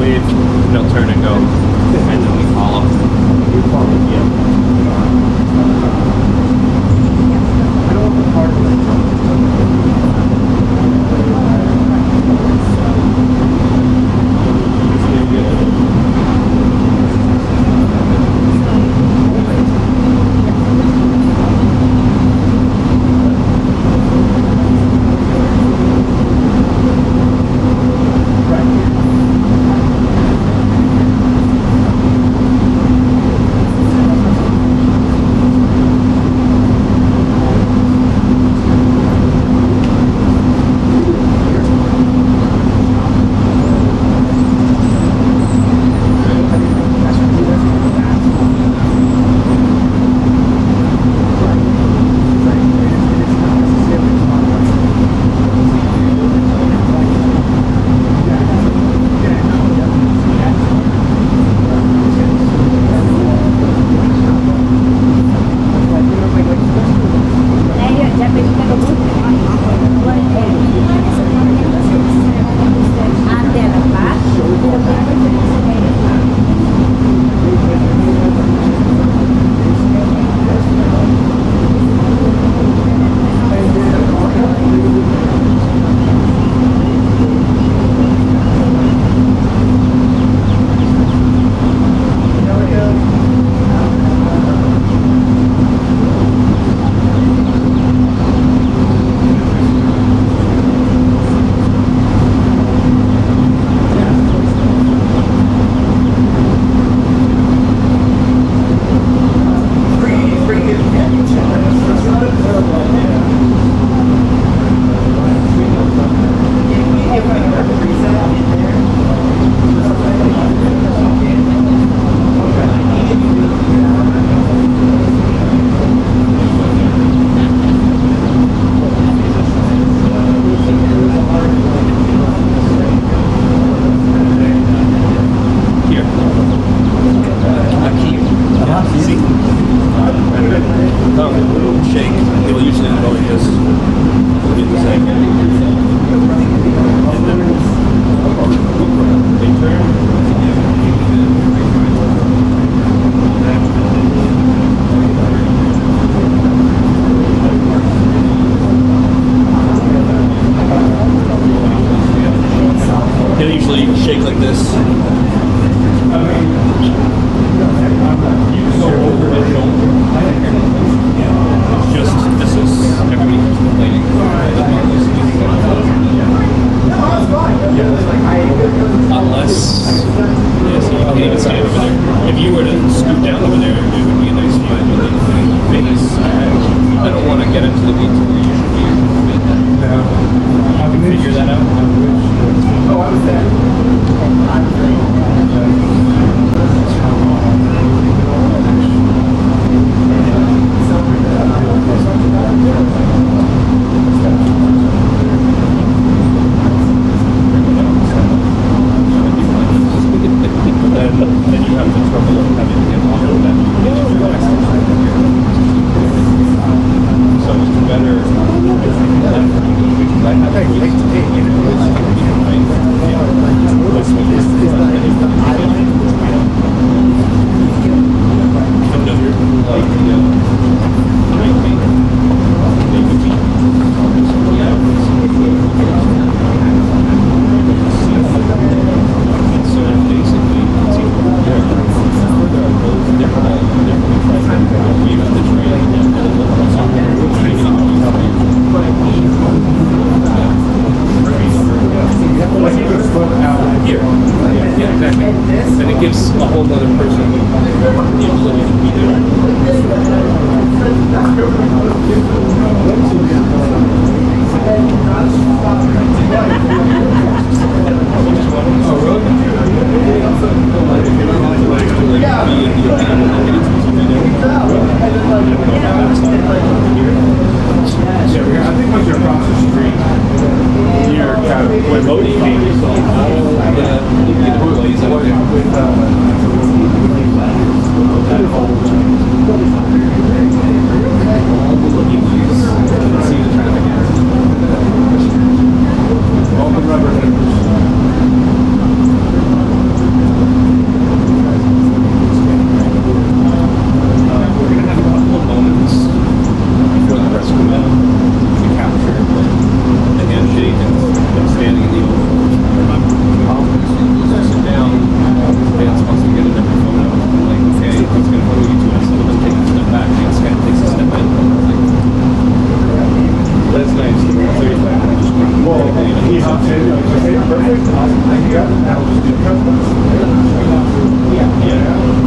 wave, they'll turn and go, and then we follow. Yeah. I don't want the car to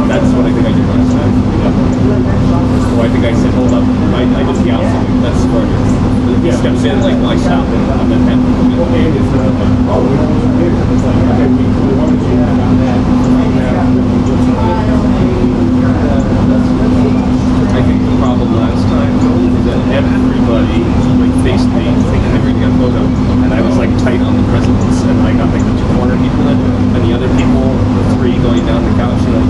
That's what I think I did last time. So I think I said, hold up, I did the opposite. That's smarter. He steps in, like, I stop and then have him come in. I think the problem last time is that everybody like faced me thinking they were going to get a photo, and I was like tight on the presidents, and I got like the 2 corner people in, and the other people, the 3 going down the couch, and like,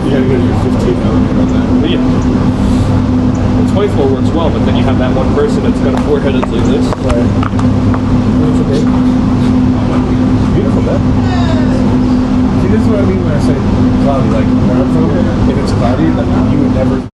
you gotta get your 15 millimeter on that. But yeah, the 24 works well, but then you have that one person that's got a forehead that's like this. Right. Beautiful, man. See, this is what I mean when I say cloudy. Like, if it's cloudy, like you would never.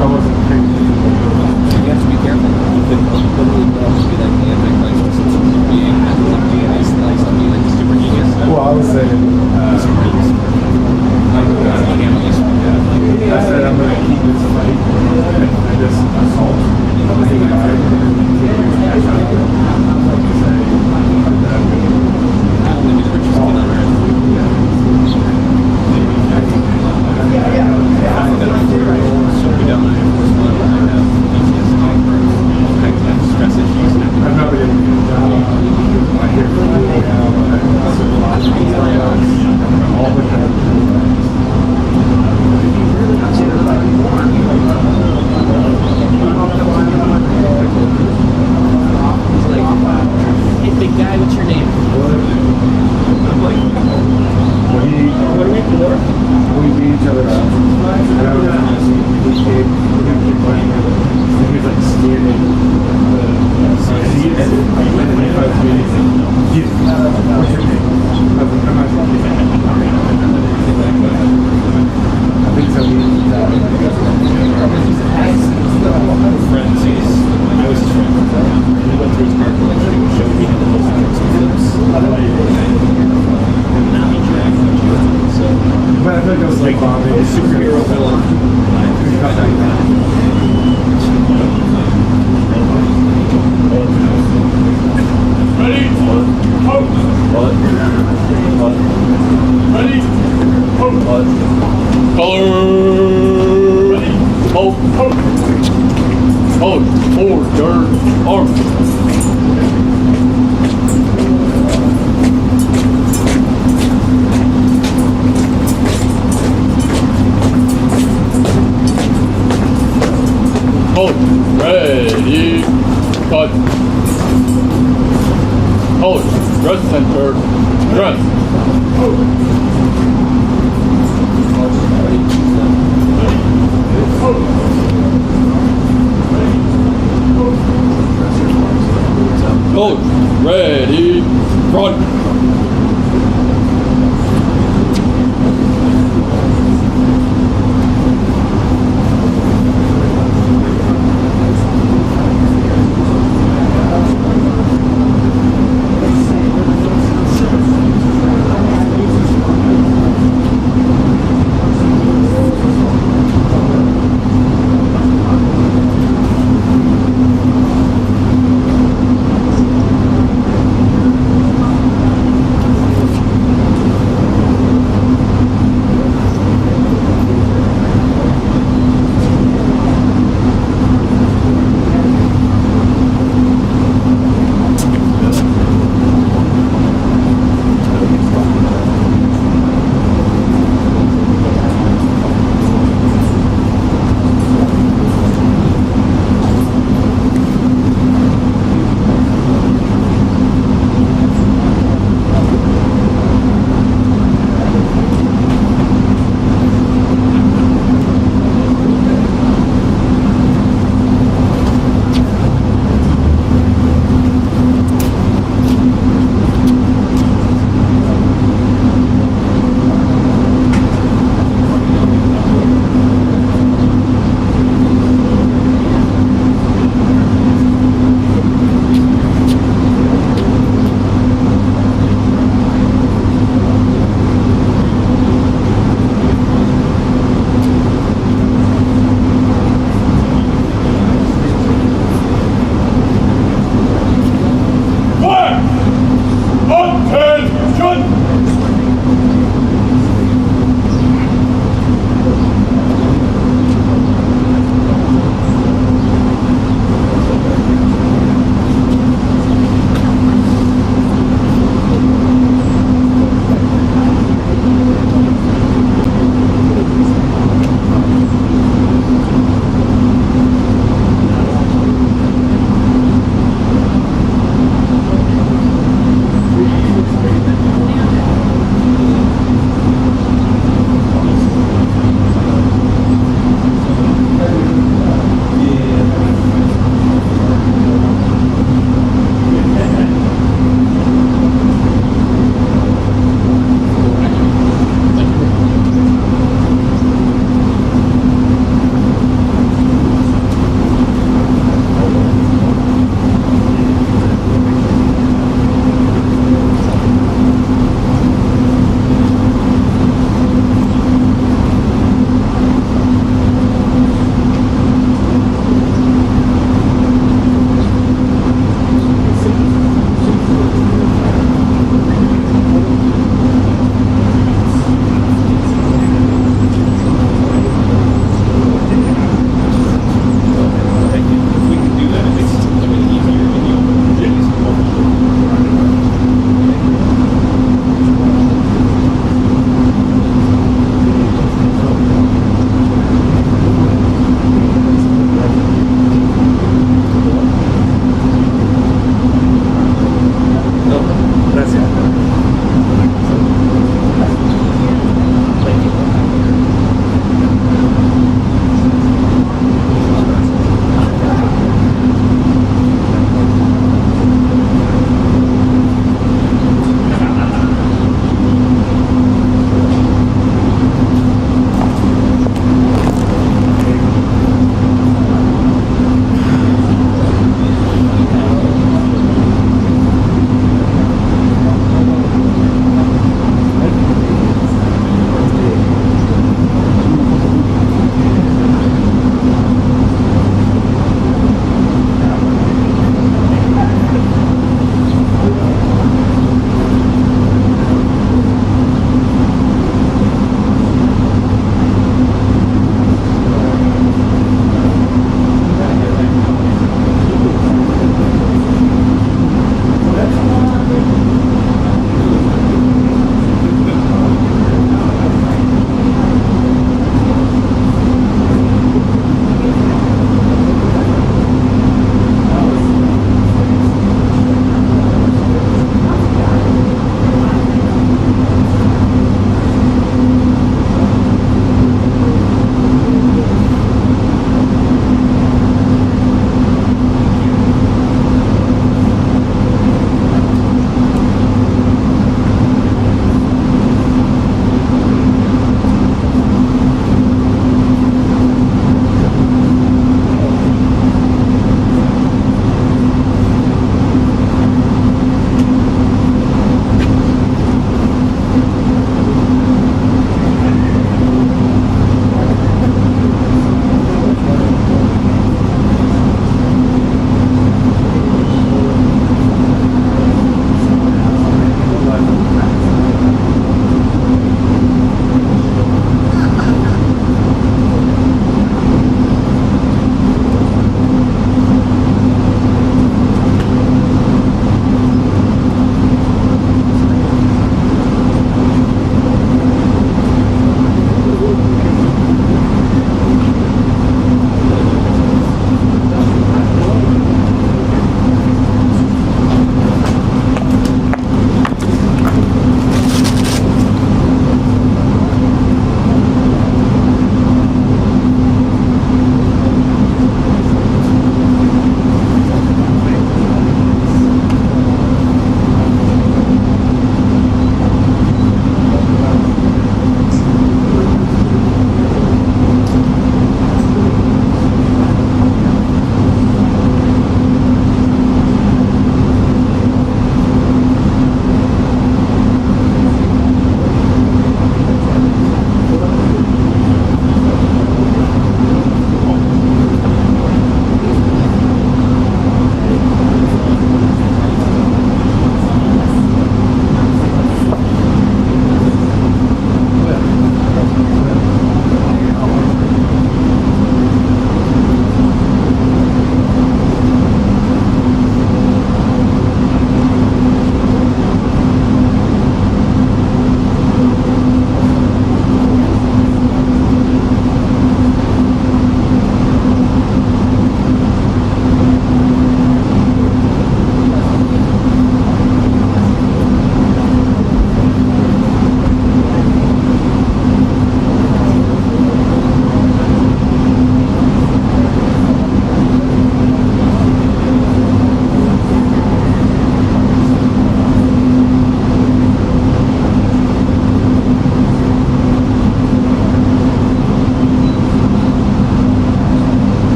I wasn't thinking. You have to be careful. You could literally be like the Antichrist being something like super genius. Well, I was saying, super genius. I said I'm going to keep this fight and just assault. Ready, cut. Hold, dress center, dress. Hold, ready, front.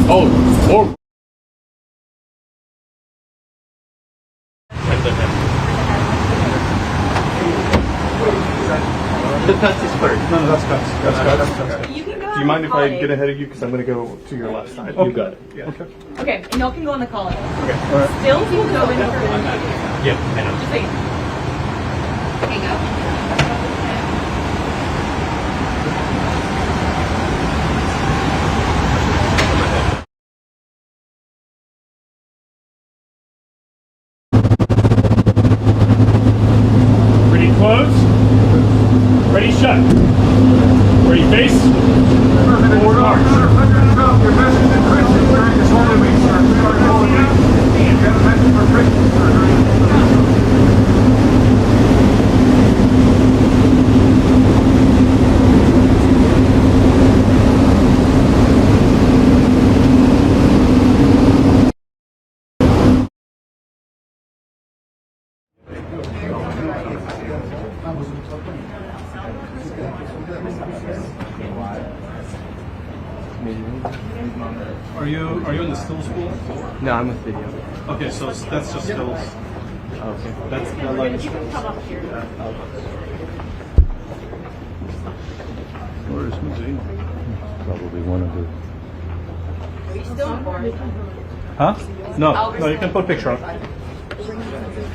Hold. Hold. The cuts is first. No, that's cuts. That's cuts. You can go Do you mind if I get ahead of you? Because I'm going to go to your left side. You got it. Yeah. Okay. Okay, and y'all can go on the collar. Okay. All right. Stills will go in. Yeah, I know. Just wait. Hang up. Ready close. Ready shut. Ready face. Forward march. Are you in the stills pool? No, I'm with video. Okay, so that's just stills. Okay. That's that line is You can come up here. Where is Mizzine? Probably one of the. Are you still? Huh? No, no, you can put picture up.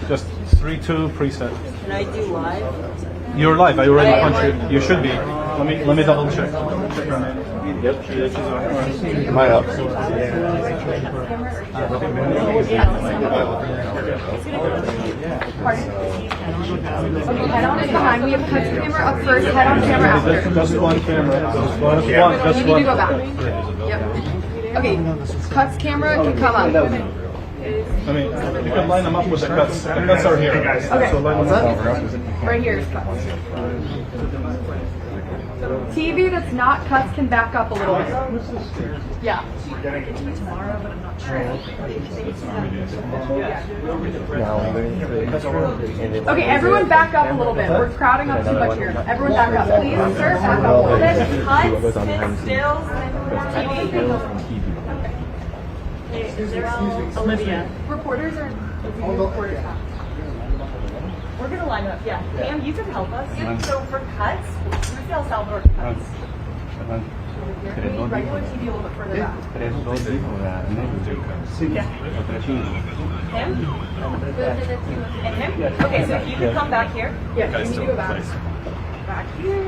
Just 3-2 preset. Can I do live? You're live. I already punched you. You should be. Let me double check. Yep, she's on. Am I up? Okay, head on is behind. We have cuts camera up first, head on camera after. Just one camera. Just one. You need to go back. Yep. Okay, cuts camera can come up. I mean, you can line them up with the cuts. The cuts are here. Okay. So line them up. Right here is cuts. TV that's not cuts can back up a little bit. Yeah. Okay, everyone back up a little bit. We're crowding up too much here. Everyone back up. Please, sir, back up a little bit. Cuts, stills, Olivia. Reporters are reporters. We're gonna line up. Yeah. Pam, you can help us. So for cuts, who's the El Salvador cuts? Regular TV a little bit further back. Him? And him? Okay, so if you can come back here. Yeah, you need to go back. Back here.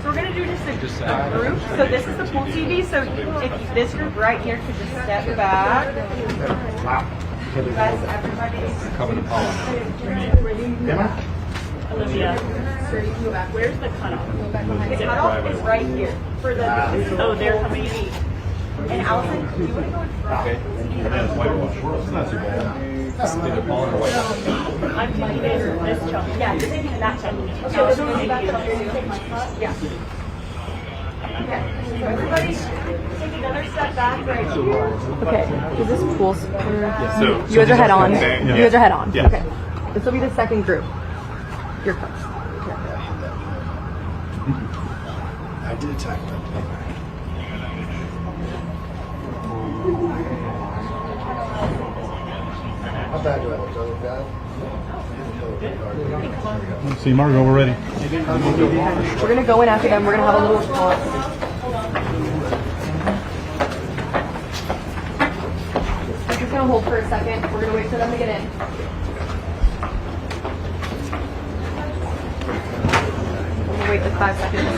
So we're gonna do just a group. So this is the pool TV. So if this group right here could just step back. Guys, everybody. Olivia. Sir, you can go back. Where's the cutoff? Go back behind. The cutoff is right here. For the oh, they're coming in. And Allison, do you want to go in front? Okay. It's not too bad. Either Paul or white. I'm taking this chunk. Yeah, you're taking that chunk. Okay, so we'll go back up here. Take my spot. Yeah. Okay. So everybody take another step back right here. Okay, is this pool? So You guys are head on. Yeah. You guys are head on. Yes. Okay. This will be the second group. Your cuts. I did attack them. How bad do I look? Do I look bad? See, Margo, we're ready. We're gonna go in after them. We're gonna have a little response. We're just gonna hold for a second. We're gonna wait for them to get in. We'll wait like 5 seconds.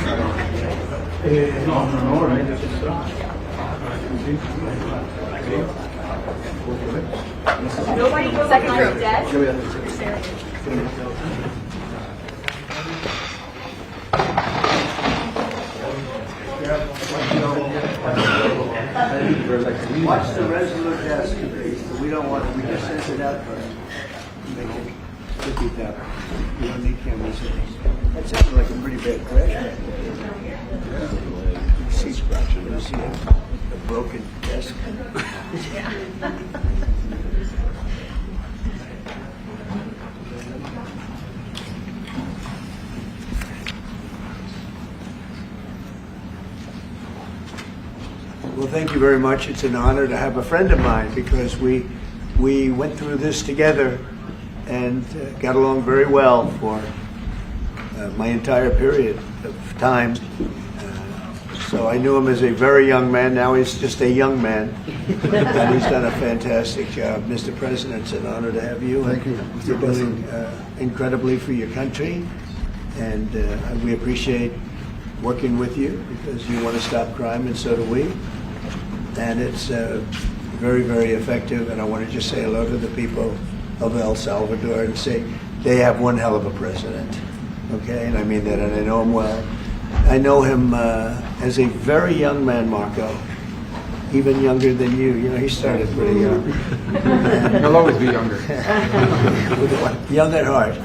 Nobody go Second behind group. dead. Watch the Resolute desk. We don't want it. We just sent it out first. Make it 50,000. We don't need cameras. That sounds like a pretty bad crash. You see scratching. You see a broken desk. Well, thank you very much. It's an honor to have a friend of mine because we went through this together and got along very well for my entire period of time. So I knew him as a very young man. Now he's just a young man. And he's done a fantastic job. Mr. President, it's an honor to have you. Thank you, You're Mr. doing President. incredibly for your country. And we appreciate working with you because you want to stop crime, and so do we. And it's very, very effective. And I want to just say hello to the people of El Salvador and say they have one hell of a president. Okay, and I mean that, and I know him well. I know him as a very young man, Marco, even younger than you. You know, he started pretty young. He'll always be younger. Young at heart.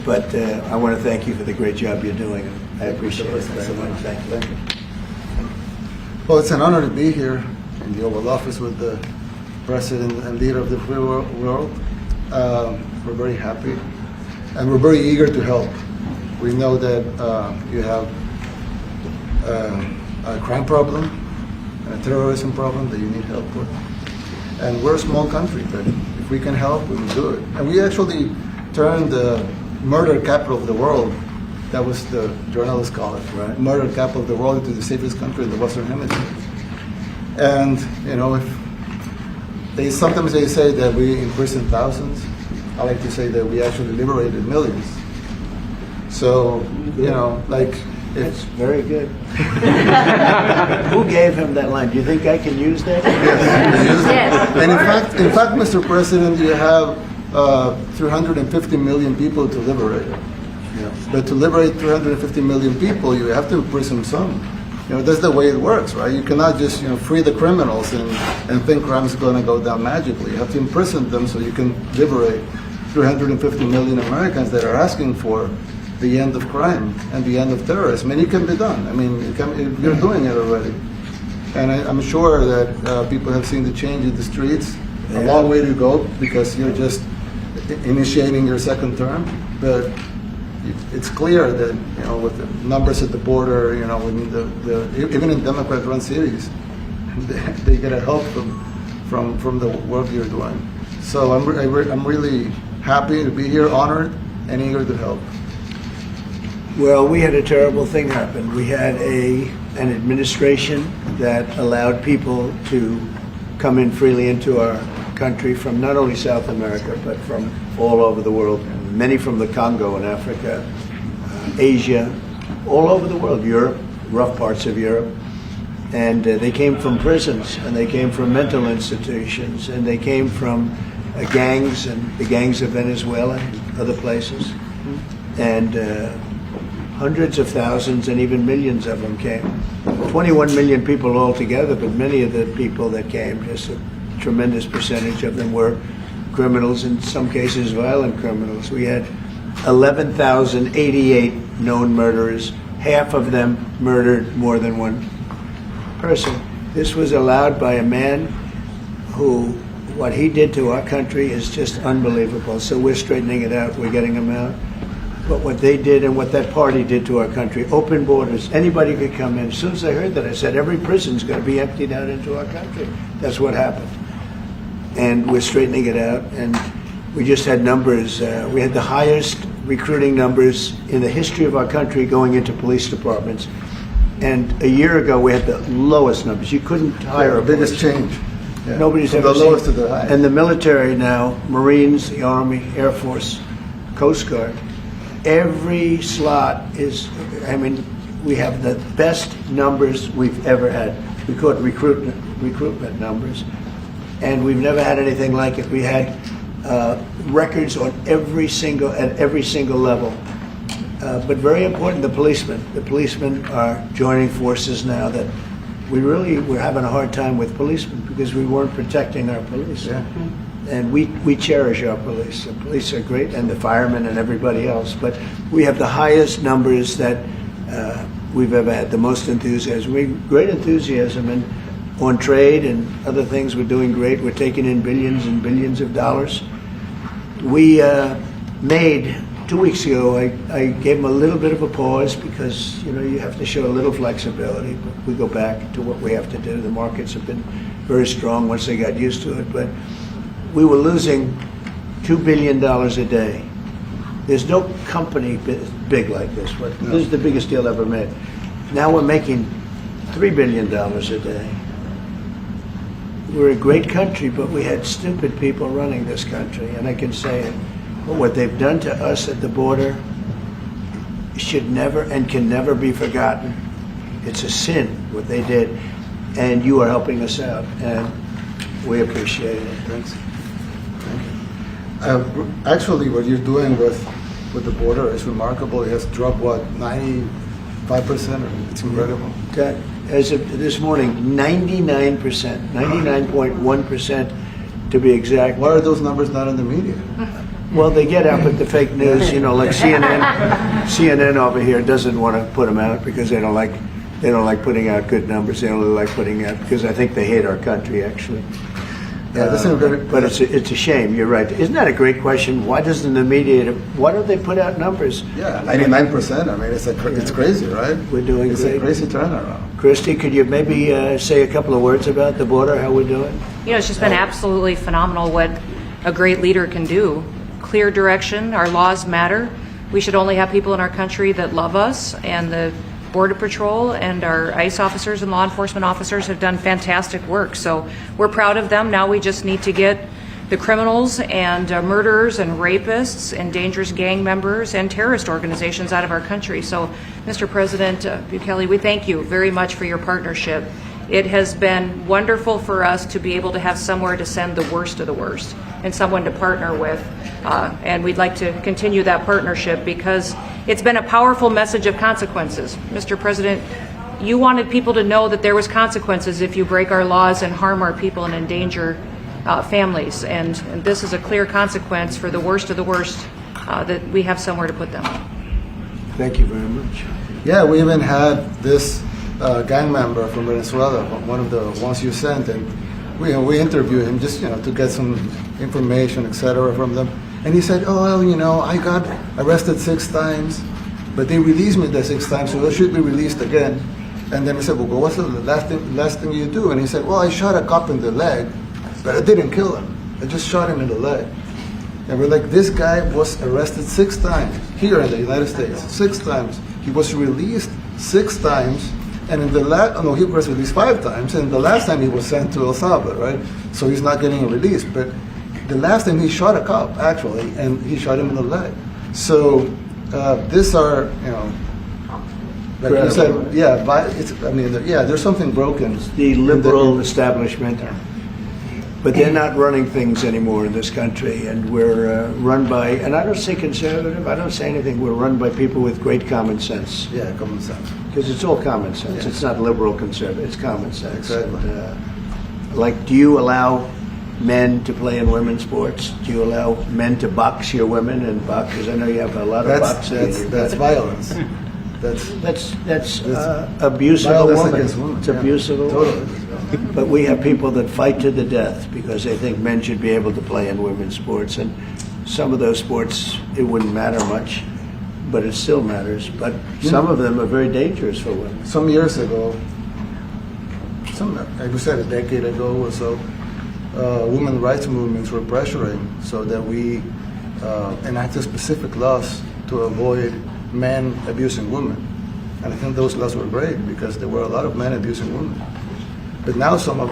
But I want to thank you for the great job you're doing. I appreciate it very much. Thank you. Well, it's an honor to be here in the Oval Office with the President and leader of the free world. We're very happy, and we're very eager to help. We know that you have a crime problem, a terrorism problem that you need help with. And we're a small country, but if we can help, we will do it. And we actually turned the murder capital of the world, that was the journalists call it, right? Murder capital of the world, into the safest country in the Western Hemisphere. And, you know, if sometimes they say that we imprisoned thousands. I like to say that we actually liberated millions. So, you know, like, That's very good. Who gave him that line? Do you think I can use that? Yes. And in fact, Mr. President, you have 350 million people to liberate. Yeah. But to liberate 350 million people, you have to imprison some. You know, that's the way it works, right? You cannot just, you know, free the criminals and think crime is going to go down magically. You have to imprison them so you can liberate 350 million Americans that are asking for the end of crime and the end of terrorism. And it can be done. I mean, you're doing it already. And I'm sure that people have seen the change in the streets. A long way to go because you're just initiating your second term. But it's clear that, you know, with the numbers at the border, you know, even in Democrat-run cities, they get a help from the work you're doing. So I'm really happy to be here, honored, and eager to help. Well, we had a terrible thing happen. We had an administration that allowed people to come in freely into our country from not only South America, but from all over the world, many from the Congo in Africa, Asia, all over the world, Europe, rough parts of Europe. And they came from prisons, and they came from mental institutions, and they came from gangs, and the gangs of Venezuela and other places. And hundreds of thousands and even millions of them came. 21 million people altogether, but many of the people that came, just a tremendous percentage of them were criminals, in some cases violent criminals. We had 11,088 known murderers. Half of them murdered more than one person. This was allowed by a man who, what he did to our country is just unbelievable. So we're straightening it out, we're getting him out. But what they did and what that party did to our country, open borders, anybody could come in. As soon as I heard that, I said, every prison's going to be emptied out into our country. That's what happened. And we're straightening it out. And we just had numbers. We had the highest recruiting numbers in the history of our country going into police departments. And a year ago, we had the lowest numbers. You couldn't hire a biggest police. change. Yeah. Nobody's From ever the seen. lowest to the highest. And the military now, Marines, the Army, Air Force, Coast Guard, every slot is, I mean, we have the best numbers we've ever had. We call it recruitment numbers. And we've never had anything like it. We had records on at every single level. But very important, the policemen. The policemen are joining forces now that we're having a hard time with policemen because we weren't protecting our police. Yeah. And we cherish our police. The police are great, and the firemen and everybody else. But we have the highest numbers that we've ever had, the most enthusiasm. Great enthusiasm and on trade and other things. We're doing great. We're taking in billions and billions of dollars. We made 2 weeks ago, I gave them a little bit of a pause because, you know, you have to show a little flexibility. But we go back to what we have to do. The markets have been very strong once they got used to it. But we were losing $2 billion a day. There's no company big like this. But this is the biggest deal ever made. Now we're making $3 billion a day. We're a great country, but we had stupid people running this country. And I can say it. But what they've done to us at the border should never and can never be forgotten. It's a sin, what they did. And you are helping us out. And we appreciate it. Thanks. Actually, what you're doing with the border is remarkable. It has dropped, what, 95%? It's incredible. As of this morning, 99%, 99.1% to be exact. Why are those numbers not in the media? Well, they get out with the fake news, you know, like CNN over here doesn't want to put them out because they don't like putting out good numbers. They only like putting out because I think they hate our country, actually. Yeah, but it's a shame. You're right. Isn't that a great question? Why doesn't the media? Why don't they put out numbers? Yeah, 99%. I mean, it's crazy, right? We're doing it's great. A crazy turnaround. Christy, could you maybe say a couple of words about the border? How we're doing? You know, it's just been absolutely phenomenal what a great leader can do. Clear direction. Our laws matter. We should only have people in our country that love us, and the Border Patrol and our ICE officers and law enforcement officers have done fantastic work. So we're proud of them. Now we just need to get the criminals and murderers and rapists and dangerous gang members and terrorist organizations out of our country. So, Mr. President Bukele, we thank you very much for your partnership. It has been wonderful for us to be able to have somewhere to send the worst of the worst and someone to partner with. And we'd like to continue that partnership because it's been a powerful message of consequences. Mr. President, you wanted people to know that there was consequences if you break our laws and harm our people and endanger families. And this is a clear consequence for the worst of the worst, that we have somewhere to put them. Thank you very much. Yeah, we even had this gang member from Venezuela, one of the ones you sent, and we interviewed him just, you know, to get some information, etc. from them. And he said, oh, well, you know, I got arrested 6 times, but they released me the 6th time, so I should be released again. And then we said, well, what's the last thing you do? And he said, well, I shot a cop in the leg, but I didn't kill him. I just shot him in the leg. And we're like, this guy was arrested 6 times here in the United States, 6 times. He was released 6 times, and in the he was released 5 times, and the last time he was sent to El Salvador, right? So he's not getting a release. But the last time he shot a cop, actually, and he shot him in the leg. So these are, you know, like you said, yeah, there's something broken. It's the liberal establishment. But they're not running things anymore in this country, and we're run by, and I don't say conservative, I don't say anything, we're run by people with great common sense. Yeah, common sense. Because it's all common sense. Yeah. It's not liberal conservative, it's common sense. Exactly. And, like, do you allow men to play in women's sports? Do you allow men to box your women and box? Because I know you have a lot of boxing. That's violence. That's abuse of a woman. Against women. It's abuse of a woman. But we have people that fight to the death because they think men should be able to play in women's sports. And some of those sports, it wouldn't matter much, but it still matters. But some of them are very dangerous for women. Some years ago, like we said, a decade ago or so, women rights movements were pressuring so that we enacted specific laws to avoid men abusing women. And I think those laws were great because there were a lot of men abusing women. But now some of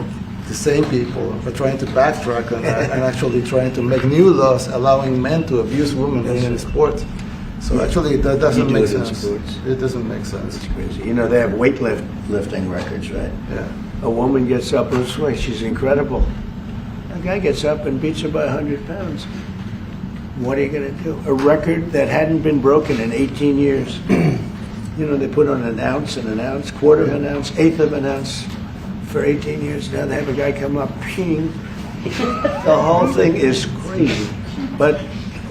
the same people are trying to backtrack on that and actually trying to make new laws allowing men to abuse women in sports. So actually that doesn't make sense. It doesn't make sense. It's crazy. You know, they have weightlifting records, right? Yeah. A woman gets up and sways. She's incredible. A guy gets up and beats her by 100 pounds. What are you going to do? A record that hadn't been broken in 18 years. You know, they put on an ounce, quarter of an ounce, eighth of an ounce for 18 years. Now they have a guy come up, ping. The whole thing is crazy. But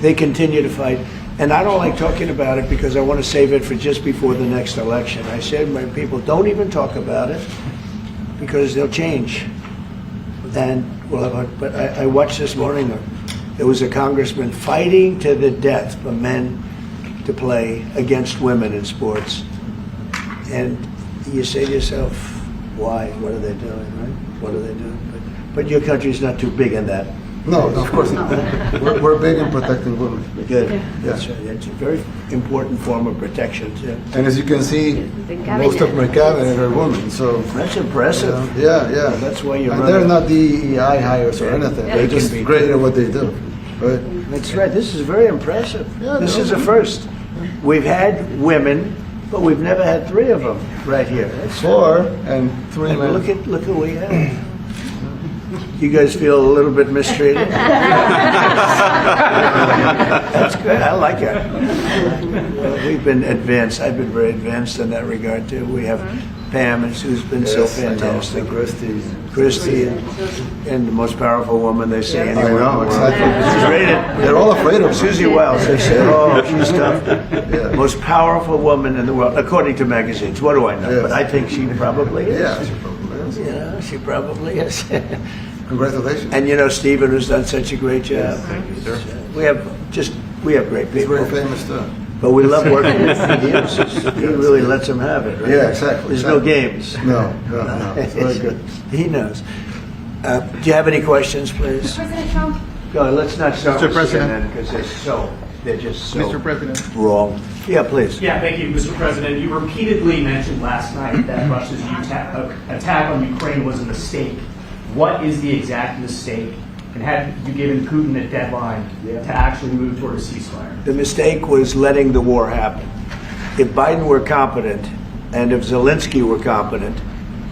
they continue to fight. And I don't like talking about it because I want to save it for just before the next election. I said to my people, don't even talk about it because they'll change. And but I watched this morning, there was a congressman fighting to the death for men to play against women in sports. And you say to yourself, why? What are they doing, right? What are they doing? But your country's not too big in that. No, of course not. We're big in protecting women. Good. That's right. It's a very important form of protection, too. And as you can see, most of my cabinet are women, so... That's impressive. Yeah. That's why you're And running. they're not DEI hires or anything. They're just great at what they do. Right? That's right. This is very impressive. Yeah, This no. is a first. We've had women, but we've never had 3 of them right here. That's 4 and 3 And men. look at what we have. You guys feel a little bit mistreated? That's good. I like it. Well, we've been advanced. I've been very advanced in that regard too. We have Pam, who's been so Yes, I know. fantastic. And Christy, and the most powerful woman they see anywhere. I know, in the world. exactly. She's rated. They're all afraid of her. Susie Wells. They say, "Oh, she's tough." Yeah. Most powerful woman in the world, according to magazines. What do I know? Yes. But I think she probably is. Yeah, she probably is. Yeah, she probably is. Congratulations. And you know Stephen, who's done such a great job. Thank you, sir. We have great He's people. very famous too. But we love working with him. He really lets them have it. Right? Yeah, exactly. There's no games. No. It's very good. He knows. Do you have any questions, please? President Trump. Go. Let's not start Mr. with President. CNN because they're just so Mr. President. wrong. Yeah, please. Yeah, thank you, Mr. President. You repeatedly mentioned last night that Russia's attack on Ukraine was a mistake. What is the exact mistake? And have you given Putin a deadline to actually move toward a ceasefire? The mistake was letting the war happen. If Biden were competent, and if Zelensky were competent,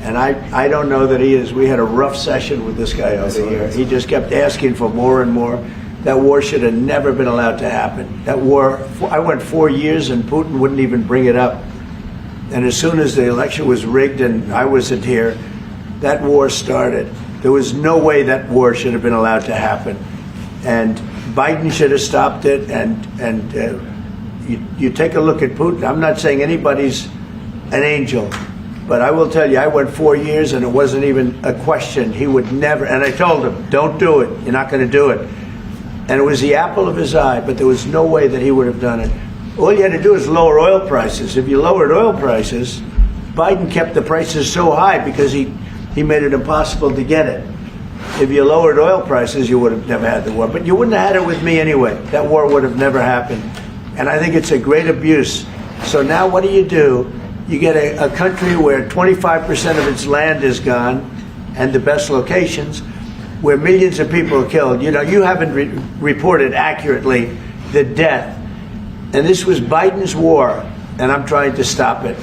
and I don't know that he is. We had a rough session with this guy over here. He just kept asking for more and more. That war should have never been allowed to happen. That war, I went 4 years and Putin wouldn't even bring it up. And as soon as the election was rigged and I wasn't here, that war started. There was no way that war should have been allowed to happen. And Biden should have stopped it. And you take a look at Putin. I'm not saying anybody's an angel. But I will tell you, I went 4 years and it wasn't even a question. He would never, and I told him, don't do it. You're not going to do it. And it was the apple of his eye, but there was no way that he would have done it. All you had to do is lower oil prices. If you lowered oil prices, Biden kept the prices so high because he made it impossible to get it. If you lowered oil prices, you would have never had the war. But you wouldn't have had it with me anyway. That war would have never happened. And I think it's a great abuse. So now what do? You get a country where 25% of its land is gone, and the best locations, where millions of people are killed. You know, you haven't reported accurately the death. And this was Biden's war, and I'm trying to stop it.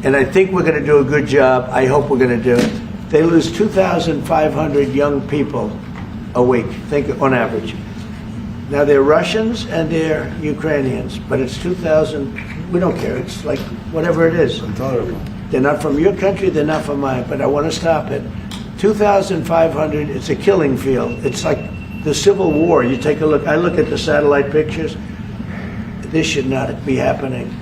And I think we're going to do a good job. I hope we're going to do it. They lose 2,500 young people a week, think on average. Now, they're Russians and they're Ukrainians, but it's 2,000. We don't care. It's like whatever it is. Intolerable. They're not from your country, they're not from mine, but I want to stop it. 2,500, it's a killing field. It's like the Civil War. You take a look, I look at the satellite pictures. This should not be happening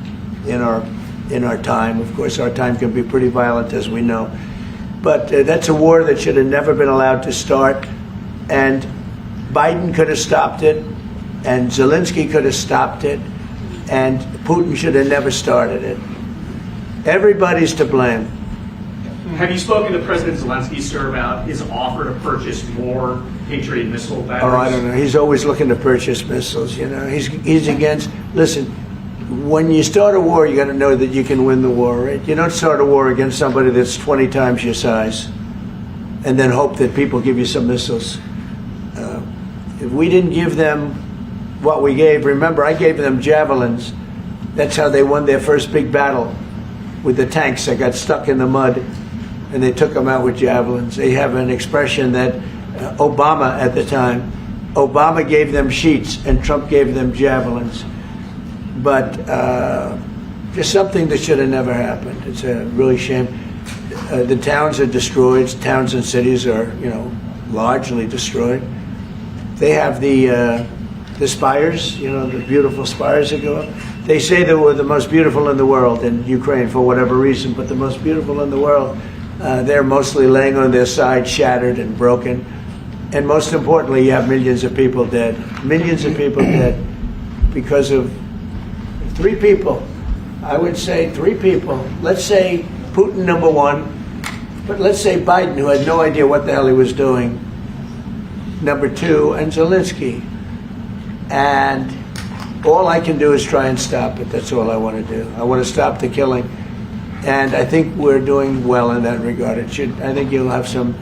in our time. Of course, our time can be pretty violent, as we know. But that's a war that should have never been allowed to start. And Biden could have stopped it, and Zelensky could have stopped it, and Putin should have never started it. Everybody's to blame. Have you spoken to President Zelensky, sir, about his offer to purchase more Patriot missile batteries? Oh, I don't know. He's always looking to purchase missiles. You know, he's against. Listen, when you start a war, you got to know that you can win the war. Right? You don't start a war against somebody that's 20 times your size, and then hope that people give you some missiles. If we didn't give them what we gave, remember, I gave them javelins. That's how they won their first big battle with the tanks that got stuck in the mud, and they took them out with javelins. They have an expression that Obama at the time, Obama gave them sheets and Trump gave them javelins. But just something that should have never happened. It's a really shame. The towns are destroyed. Towns and cities are, largely destroyed. They have the spires, the beautiful spires that go up. They say they were the most beautiful in the world in Ukraine for whatever reason, but the most beautiful in the world, they're mostly laying on their side, shattered and broken. And most importantly, you have millions of people dead. Millions of people dead because of Three people. I would say three people. Let's say Putin, number one. But let's say Biden, who had no idea what the hell he was doing, number two, and Zelensky. And all I can do is try and stop it. That's all I want to do. I want to stop the killing. And I think we're doing well in that regard. I think you'll have some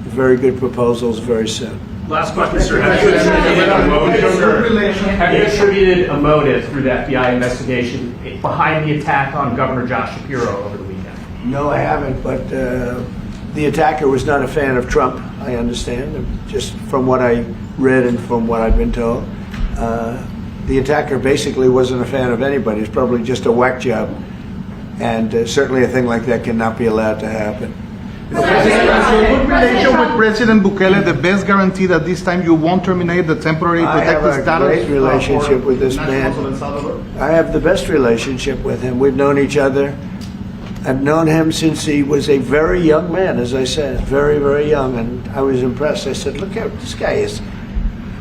very good proposals very soon. Last question, sir. Have you attributed a motive through the FBI investigation behind the attack on Governor Josh Shapiro over the weekend? No, I haven't, but the attacker was not a fan of Trump, I understand, just from what I read and from what I've been told. The attacker basically wasn't a fan of anybody. It's probably just a whack job. And certainly a thing like that cannot be allowed to happen. Your good relation with President Bukele, the best guarantee that this time you won't terminate the temporary protected status? I have a great relationship with this man. I have the best relationship with him. We've known each other. I've known him since he was a very young man, as I said, very, very young. And I was impressed. I said, look at this guy is,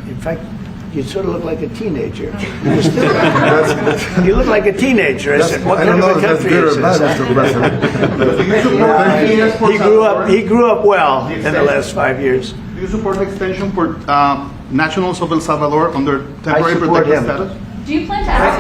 in fact, you sort of look like a teenager. You look like a teenager. I said, what kind of a country is this? He grew up well in the last 5 years. Do you support the extension for nationals of El Salvador under temporary protected status? Do you plan to ask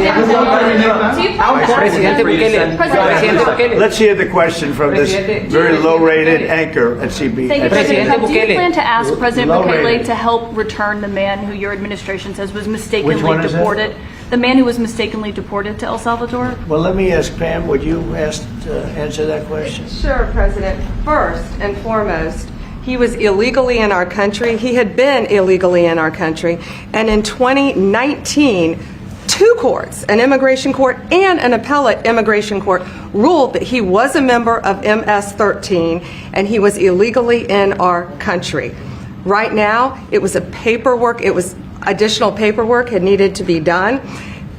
Let's hear the question from this very low-rated anchor at CB. Thank you, President. Do you plan to ask President Bukele to help return the man who your administration says was mistakenly deported? The man who was mistakenly deported to El Salvador? Well, let me ask Pam, would you answer that question? Sure, President. First and foremost, he was illegally in our country. He had been illegally in our country. And in 2019, two courts, an immigration court and an appellate immigration court, ruled that he was a member of MS-13 and he was illegally in our country. Right now, it was additional paperwork had needed to be done.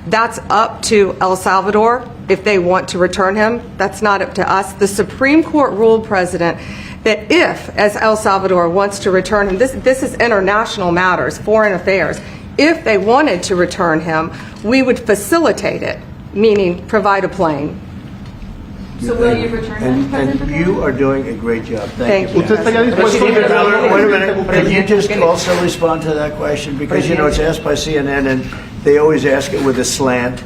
That's up to El Salvador if they want to return him. That's not up to us. The Supreme Court ruled, President, that if, as El Salvador wants to return him, this is international matters, foreign affairs, if they wanted to return him, we would facilitate it, meaning provide a plane. So will you return him, President And you are doing a great job. Thank you. Thank you. Wait a minute. Can you just also respond to that question? Because, you know, it's asked by CNN, and they always ask it with a slant.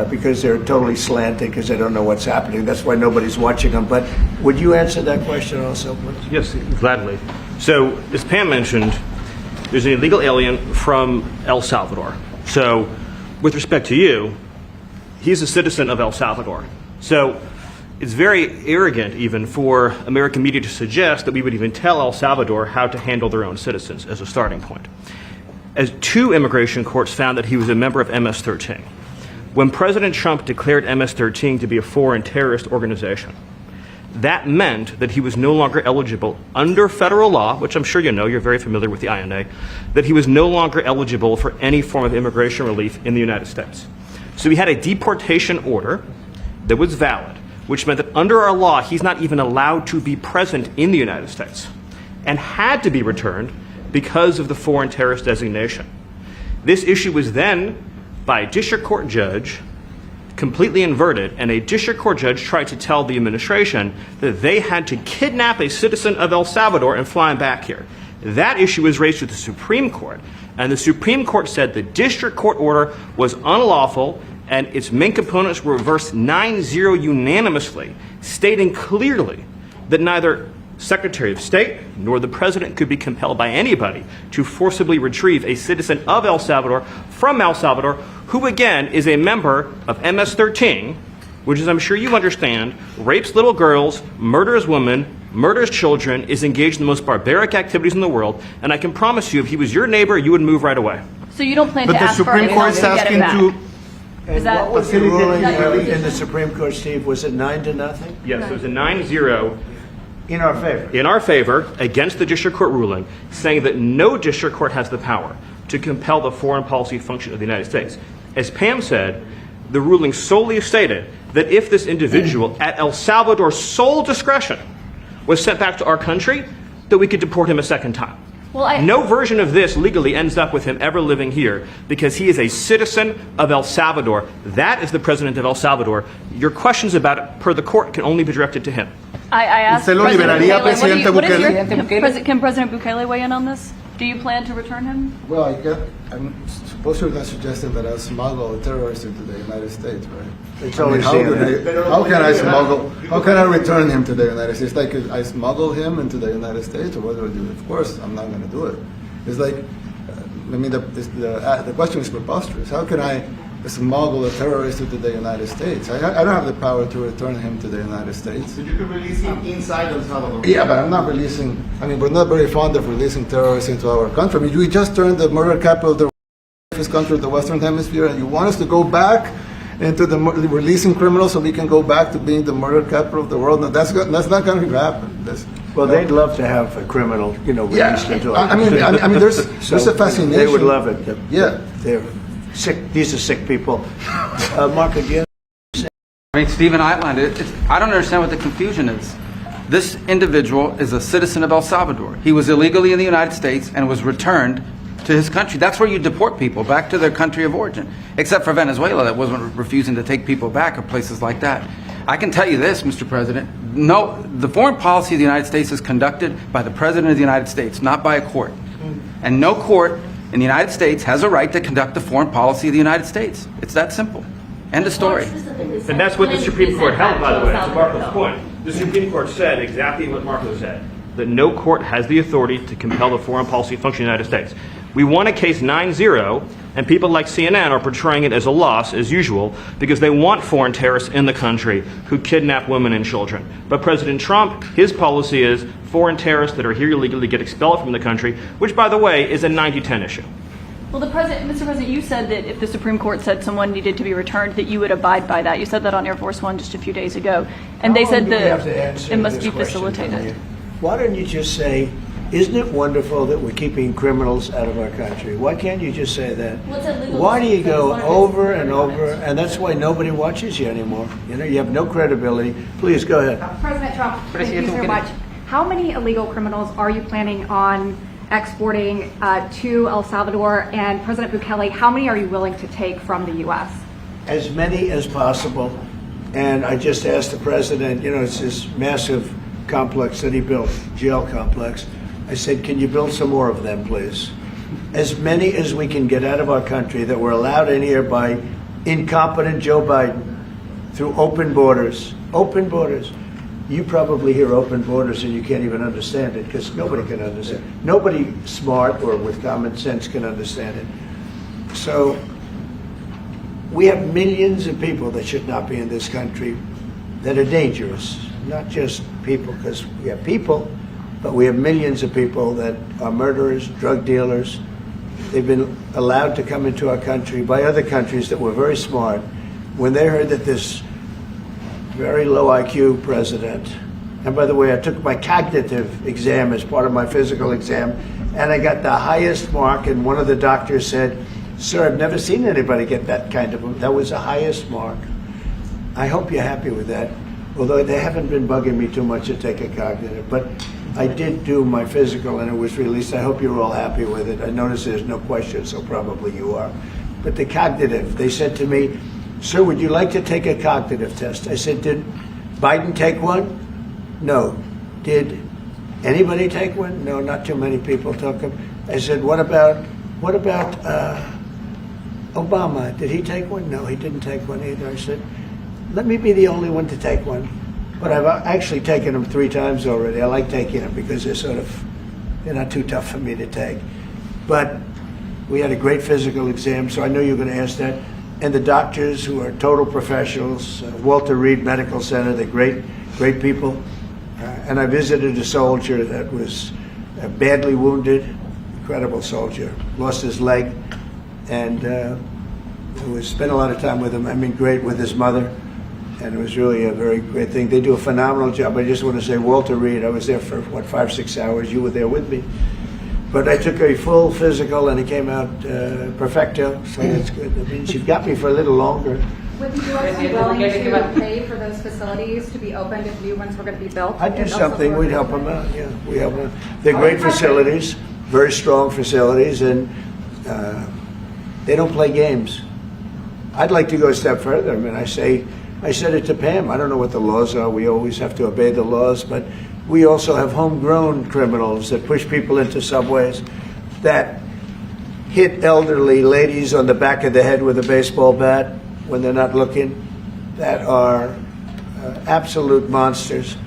Because they're totally slanted because they don't know what's happening. That's why nobody's watching them. But would you answer that question also, please? Yes, gladly. So, as Pam mentioned, there's an illegal alien from El Salvador. So, with respect to you, he's a citizen of El Salvador. So, it's very arrogant even for American media to suggest that we would even tell El Salvador how to handle their own citizens as a starting point. As two immigration courts found that he was a member of MS-13. When President Trump declared MS-13 to be a foreign terrorist organization, that meant that he was no longer eligible under federal law, which I'm sure you know, you're very familiar with the INA, that he was no longer eligible for any form of immigration relief in the United States. So he had a deportation order that was valid, which meant that under our law, he's not even allowed to be present in the United States and had to be returned because of the foreign terrorist designation. This issue was then, by a district court judge, completely inverted, and a district court judge tried to tell the administration that they had to kidnap a citizen of El Salvador and fly him back here. That issue was raised to the Supreme Court, and the Supreme Court said the district court order was unlawful and its main components were reversed 9-0 unanimously, stating clearly that neither Secretary of State nor the President could be compelled by anybody to forcibly retrieve a citizen of El Salvador from El Salvador, who again is a member of MS-13, which, as I'm sure you understand, rapes little girls, murders women, murders children, is engaged in the most barbaric activities in the world, and I can promise you if he was your neighbor, you would move right away. So you don't plan But to the ask for Supreme any Court is help to get him asking back? to... And that- what was the ruling that your in the Supreme Court, Steve? Was it 9-0? Yes, it was a 9-0 In our favor. in our favor against the district court ruling, saying that no district court has the power to compel the foreign policy function of the United States. As Pam said, the ruling solely stated that if this individual at El Salvador's sole discretion was sent back to our country, that we could deport him a second time. Well, no version of this legally ends up with him ever living here because he is a citizen of El Salvador. That is the president of El Salvador. Your questions about it, per the court, can only be directed to him. I asked ¿Usted lo liberaría, Presidente Bukele? Can President Bukele weigh in on this? Do you plan to return him? Well, I'm supposed you're not suggesting that I'll smuggle a terrorist into the United States, right? It's I mean, always how can I smuggle? How can I return him to the United States? Like I smuggle him into the United States, or what do I do? Of course, I'm not going to do it. It's like, I mean, the question is preposterous. How can I smuggle a terrorist into the United States? I don't have the power to return him to the United States. So you can release him inside El Salvador. Yeah, but I'm not releasing. I mean, we're not very fond of releasing terrorists into our country. I mean, we just turned the murder capital of the richest country of the Western Hemisphere, and you want us to go back into the releasing criminals so we can go back to being the murder capital of the world? No, that's not going to happen. Well, they'd love to have a criminal, released into I mean, there's a fascination. They would love it. Yeah, they're sick. These are sick people. Mark, again. I mean, Stephen outlined it. I don't understand what the confusion is. This individual is a citizen of El Salvador. He was illegally in the United States and was returned to his country. That's where you deport people, back to their country of origin. Except for Venezuela, that wasn't refusing to take people back, or places like that. I can tell you this, Mr. President. No, the foreign policy of the United States is conducted by the President of the United States, not by a court. And no court in the United States has a right to conduct the foreign policy of the United States. It's that simple. End of story. And that's what the Supreme Court held, by the way, to Marco's point. The Supreme Court said exactly what Marco said, that no court has the authority to compel the foreign policy function of the United States. We won a case 9-0, and people like CNN are portraying it as a loss, as usual, because they want foreign terrorists in the country who kidnap women and children. But President Trump, his policy is foreign terrorists that are here illegally get expelled from the country, which, by the way, is a 90-10 issue. Well, Mr. President, you said that if the Supreme Court said someone needed to be returned, that you would abide by that. You said that on Air Force One just a few days ago. And they said that it must be facilitated. Why don't you just say, isn't it wonderful that we're keeping criminals out of our country? Why can't you just say that? Why do you go over and over? And that's why nobody watches you anymore. You have no credibility. Please, go ahead. President Trump, thank you so much. How many illegal criminals are you planning on exporting to El Salvador? And President Bukele, how many are you willing to take from the U.S.? As many as possible. And I just asked the president, it's this massive complex that he built, jail complex. I said, can you build some more of them, please? As many as we can get out of our country that were allowed in here by incompetent Joe Biden through open borders. Open borders. You probably hear open borders and you can't even understand it because nobody can understand. Nobody smart or with common sense can understand it. So we have millions of people that should not be in this country that are dangerous. Not just people, because we have people, but we have millions of people that are murderers, drug dealers. They've been allowed to come into our country by other countries that were very smart. When they heard that this very low IQ president, and by the way, I took my cognitive exam as part of my physical exam, and I got the highest mark, and one of the doctors said, sir, I've never seen anybody get that kind of, that was the highest mark. I hope you're happy with that, although they haven't been bugging me too much to take a cognitive, but I did do my physical and it was released. I hope you're all happy with it. I noticed there's no question, so probably you are. But the cognitive, they said to me, sir, would you like to take a cognitive test? I said, did Biden take one? No. Did anybody take one? No, not too many people took them. I said, what about Obama? Did he take one? No, he didn't take one either. I said, let me be the only one to take one. But I've actually taken them 3 times already. I like taking them because they're not too tough for me to take. But we had a great physical exam, so I know you're going to ask that. And the doctors who are total professionals, Walter Reed Medical Center, they're great people. And I visited a soldier that was badly wounded, incredible soldier, lost his leg, and spent a lot of time with him. I mean, great with his mother. And it was really a very great thing. They do a phenomenal job. I just want to say, Walter Reed, I was there for, 5-6 hours. You were there with me. But I took a full physical, and it came out perfecto, so that's good. That means you've got me for a little longer. Would the U.S. be willing to pay for those facilities to be opened if new ones were going to be built? I'd do something. We'd help them out, yeah. We help them. They're great facilities. very strong facilities, and they don't play games. I'd like to go a step further. I mean, I said it to Pam. I don't know what the laws are. We always have to obey the laws, but we also have homegrown criminals that push people into subways, that hit elderly ladies on the back of the head with a baseball bat when they're not looking, that are absolute monsters.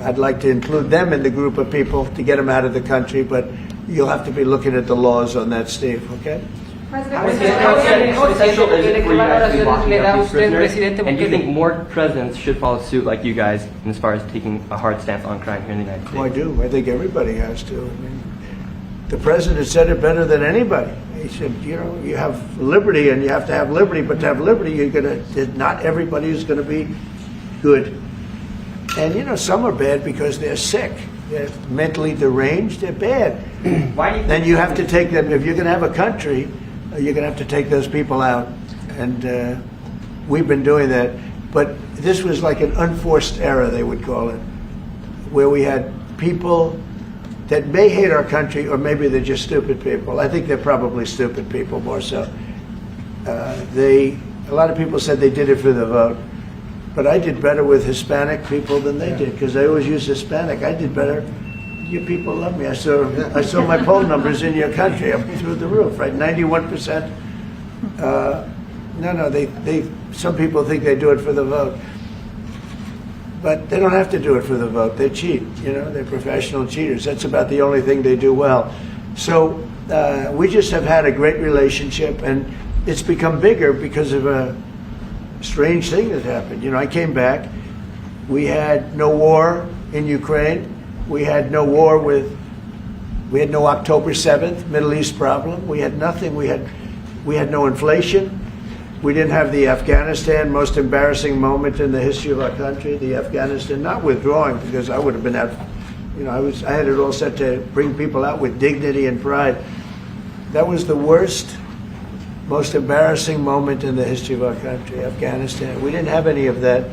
I'd like to include them in the group of people to get them out of the country, but you'll have to be looking at the laws on that, Steve, okay? And do you think more presidents should follow suit like you guys as far as taking a hard stance on crime here in the United States? Well, I do. I think everybody has to. I mean, the president said it better than anybody. He said, you know, you have liberty and you have to have liberty, but to have liberty, not everybody is going to be good. And, you know, some are bad because they're sick. They're mentally deranged. They're bad. Why do you Then you have to take them. If you're going to have a country, you're going to have to take those people out. And we've been doing that. But this was like an unforced error, they would call it, where we had people that may hate our country, or maybe they're just stupid people. I think they're probably stupid people more so. A lot of people said they did it for the vote. But I did better with Hispanic people than they did, because they always use Hispanic. I did better. You people love me. I saw my poll numbers in your country. I'm through the roof, right? 91%. Some people think they do it for the vote. But they don't have to do it for the vote. They cheat, you know, they're professional cheaters. That's about the only thing they do well. So we just have had a great relationship, and it's become bigger because of a strange thing that happened. You know, I came back. We had no war in Ukraine. We had no war we had no October 7th Middle East problem. We had nothing. We had no inflation. We didn't have the Afghanistan most embarrassing moment in the history of our country. The Afghanistan, not withdrawing, because I would have been out. You know, I had it all set to bring people out with dignity and pride. That was the worst, most embarrassing moment in the history of our country, Afghanistan. We didn't have any of that.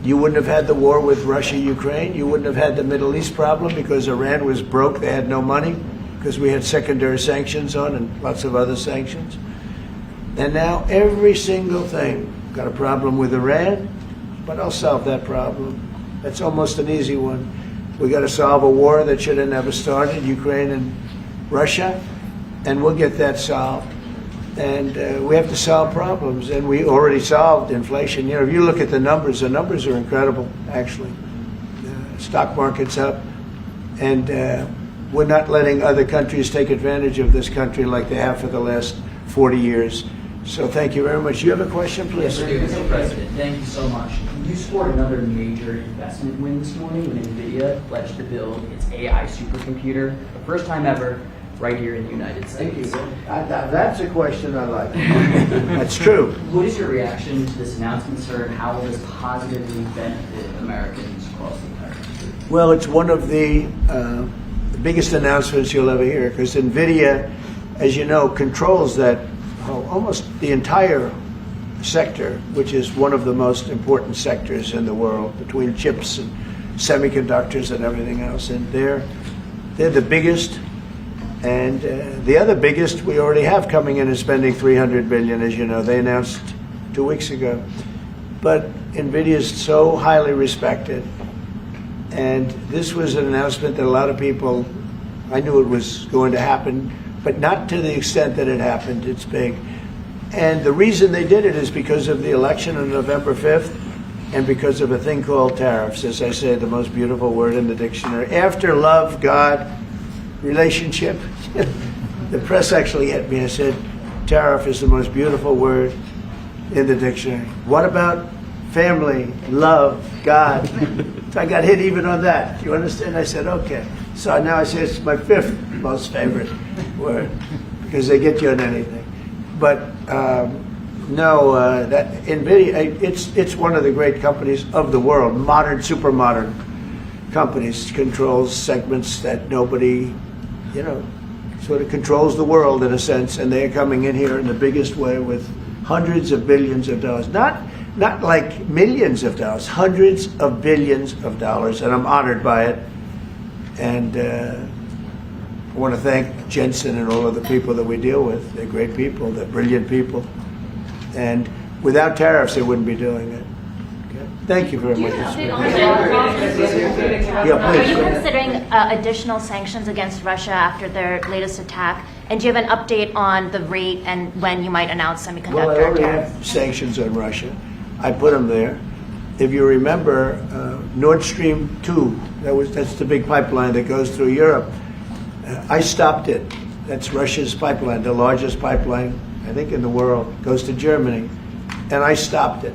You wouldn't have had the war with Russia, Ukraine. You wouldn't have had the Middle East problem because Iran was broke. They had no money because we had secondary sanctions on and lots of other sanctions. And now every single thing, got a problem with Iran, but I'll solve that problem. That's almost an easy one. We got to solve a war that should have never started, Ukraine and Russia, and we'll get that solved. And we have to solve problems, and we already solved inflation. You know, if you look at the numbers are incredible, actually. Stock market's up, and we're not letting other countries take advantage of this country like they have for the last 40 years. So thank you very much. You have a question, please? Yes, Mr. President, thank you so much. You scored another major investment win this morning when Nvidia pledged to build its AI supercomputer, the first time ever, right here in the United States. Thank you. That's a question I like. That's true. What is your reaction to this announcement, sir, and how will this positively benefit Americans across the entire country? Well, it's one of the biggest announcements you'll ever hear, because Nvidia, as you know, controls that almost the entire sector, which is one of the most important sectors in the world, between chips and semiconductors and everything else. And they're the biggest. And the other biggest we already have coming in is spending $300 billion, as you know. They announced 2 weeks ago. But NVIDIA is so highly respected. And this was an announcement that a lot of people, I knew it was going to happen, but not to the extent that it happened. It's big. And the reason they did it is because of the election on November 5th and because of a thing called tariffs. As I say, the most beautiful word in the dictionary. After love, God, relationship. The press actually hit me and said, tariff is the most beautiful word in the dictionary. What about family, love, God? I got hit even on that. You understand? I said, okay. So now I say it's my fifth most favorite word because they get you on anything. But that NVIDIA, it's one of the great companies of the world, modern, super modern companies, controls segments that nobody, you know, sort of controls the world in a sense, and they're coming in here in the biggest way with hundreds of billions of dollars. Not like millions of dollars, hundreds of billions of dollars, and I'm honored by it. And I want to thank Jensen and all of the people that we deal with. They're great people. They're brilliant people. And without tariffs, they wouldn't be doing it. Okay? Thank you very much. Are Yeah, you please. considering additional sanctions against Russia after their latest attack? And do you have an update on the rate and when you might announce Well, I semiconductor already tariffs? have sanctions on Russia. I put them there. If you remember, Nord Stream 2, that's the big pipeline that goes through Europe. I stopped it. That's Russia's pipeline, the largest pipeline, I think, in the world. Goes to Germany. And I stopped it.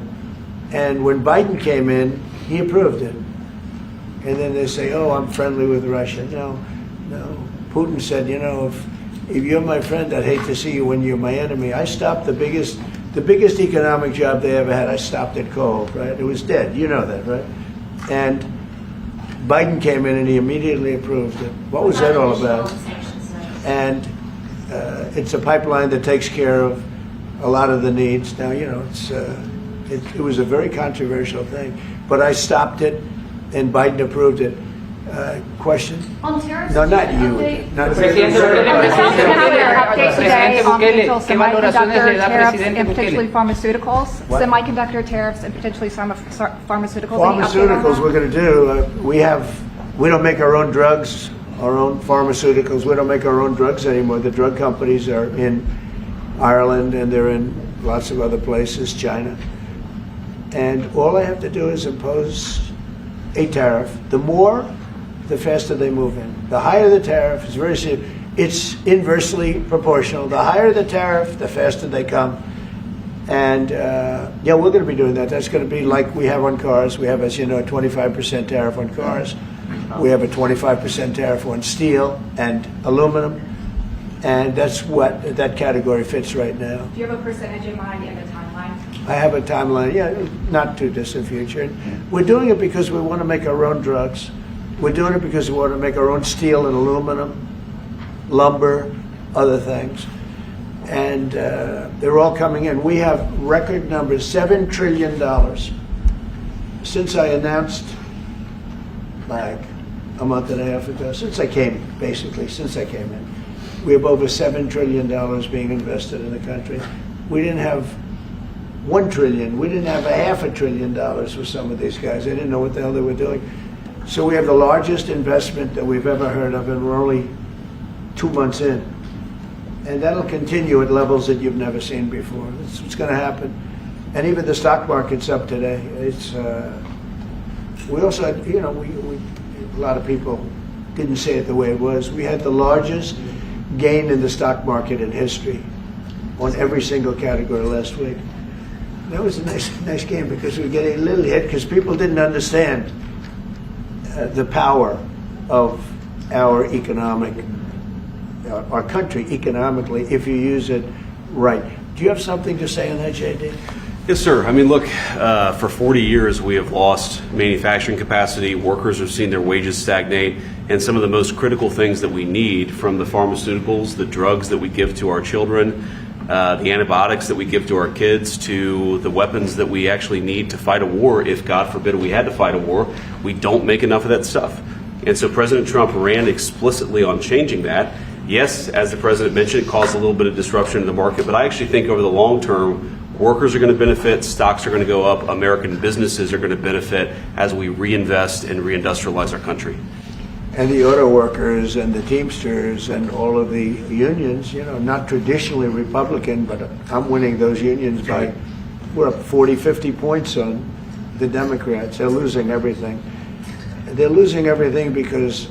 And when Biden came in, he approved it. And then they say, oh, I'm friendly with Russia. No. Putin said, you know, if you're my friend, I'd hate to see you when you're my enemy. I stopped the biggest economic job they ever had. I stopped it cold, right? It was dead. You know that, right? And Biden came in and he immediately approved it. What was that all about? And it's a pipeline that takes care of a lot of the needs. Now, you know, it was a very controversial thing, but I stopped it, and Biden approved it. Question? On tariffs? No, not you. Not Presidente update today on potential semiconductor tariffs and potentially pharmaceuticals. What? Semiconductor tariffs and potentially pharmaceuticals. Any update on Pharmaceuticals, that? we're going to do. We don't make our own drugs, our own pharmaceuticals. We don't make our own drugs anymore. The drug companies are in Ireland and they're in lots of other places, China. And all I have to do is impose a tariff. The more, the faster they move in. The higher the tariff, it's very serious. It's inversely proportional. The higher the tariff, the faster they come. And yeah, we're going to be doing that. That's going to be like we have on cars. We have, as you know, a 25% tariff on cars. We have a 25% tariff on steel and aluminum. And that's what that category fits right now. Do you have a percentage in mind and a timeline? I have a timeline, yeah, not too distant future. We're doing it because we want to make our own drugs. We're doing it because we want to make our own steel and aluminum, lumber, other things. And they're all coming in. We have record numbers, $7 trillion. Since I announced, like a month and a half ago, since I came in, we have over $7 trillion being invested in the country. We didn't have $1 trillion. We didn't have $500 billion with some of these guys. They didn't know what the hell they were doing. So we have the largest investment that we've ever heard of, and we're only 2 months in. And that'll continue at levels that you've never seen before. That's what's going to happen. And even the stock market's up today. It's we also had, you know, a lot of people didn't say it the way it was. We had the largest gain in the stock market in history on every single category last week. That was a nice game because we were getting a little hit because people didn't understand the power of our our country economically if you use it right. Do you have something to say on that, JD? Yes, sir. I mean, look, for 40 years we have lost manufacturing capacity. Workers have seen their wages stagnate, and some of the most critical things that we need, from the pharmaceuticals, the drugs that we give to our children, the antibiotics that we give to our kids, to the weapons that we actually need to fight a war, if God forbid we had to fight a war, we don't make enough of that stuff. And so President Trump ran explicitly on changing that. Yes, as the president mentioned, it caused a little bit of disruption in the market, but I actually think over the long term, workers are going to benefit, stocks are going to go up, American businesses are going to benefit as we reinvest and reindustrialize our country. And the auto workers and the Teamsters and all of the unions, you know, not traditionally Republican, but I'm winning those unions by, we're up 40, 50 points on the Democrats. They're losing everything. They're losing everything because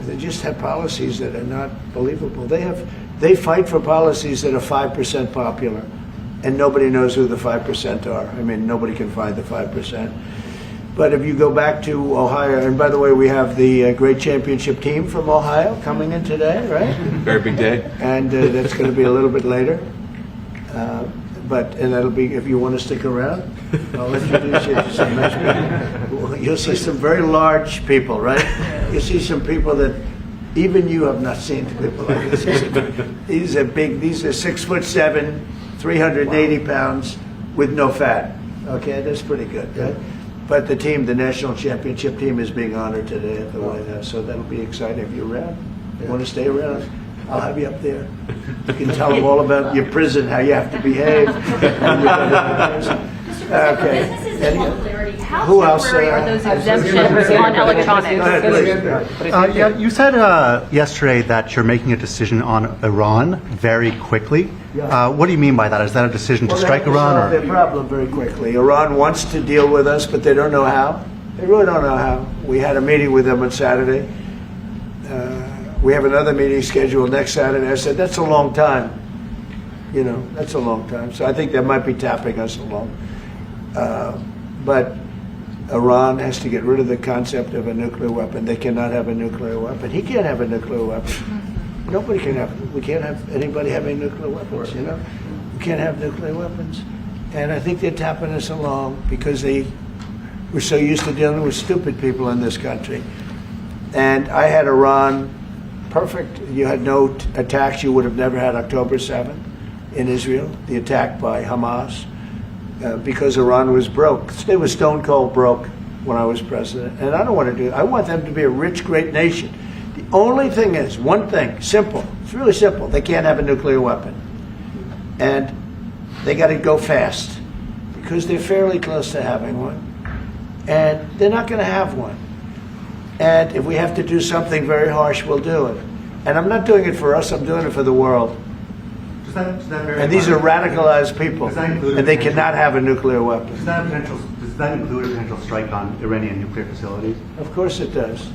they just have policies that are not believable. They fight for policies that are 5% popular, and nobody knows who the 5% are. I mean, nobody can find the 5%. But if you go back to Ohio, and by the way, we have the great championship team from Ohio coming in today, right? Very big day. And that's going to be a little bit later. And that'll be, if you want to stick around, I'll introduce you to some nice people. You'll see some very large people, right? You'll see some people that even you have not seen people like this. These are big, these are 6'7", 380 pounds with no fat. Okay, that's pretty good, right? But the team, the national championship team, is being honored today at the White House, so that'll be exciting. If you're around, you want to stay around, I'll have you up there. You can tell them all about your prison, how you have to behave. Okay. Who else? Temporary are those exemptions on electronics? Go ahead, please. Yeah, you said yesterday that you're making a decision on Iran very quickly. Yeah. What do you mean by that? Is that a decision to strike Iran? Solve their problem very quickly. Iran wants to deal with us, but they don't know how. They really don't know how. We had a meeting with them on Saturday. We have another meeting scheduled next Saturday. I said, that's a long time. You know, that's a long time. So I think they might be tapping us along. But Iran has to get rid of the concept of a nuclear weapon. They cannot have a nuclear weapon. He can't have a nuclear weapon. Nobody can have. We can't have anybody having nuclear weapons. You know, we can't have nuclear weapons. And I think they're tapping us along because we're so used to dealing with stupid people in this country. And I had Iran perfect. You had no attacks. You would have never had October 7th in Israel, the attack by Hamas. Because Iran was broke. They were stone cold broke when I was president. And I don't want to do it. I want them to be a rich, great nation. The only thing is, one thing, simple. It's really simple. They can't have a nuclear weapon. And they got to go fast because they're fairly close to having one. And they're not going to have one. And if we have to do something very harsh, we'll do it. And I'm not doing it for us. I'm doing it for the world. And these are radicalized people, and they cannot have a nuclear weapon. Does that include a potential strike on Iranian nuclear facilities? Of course it does.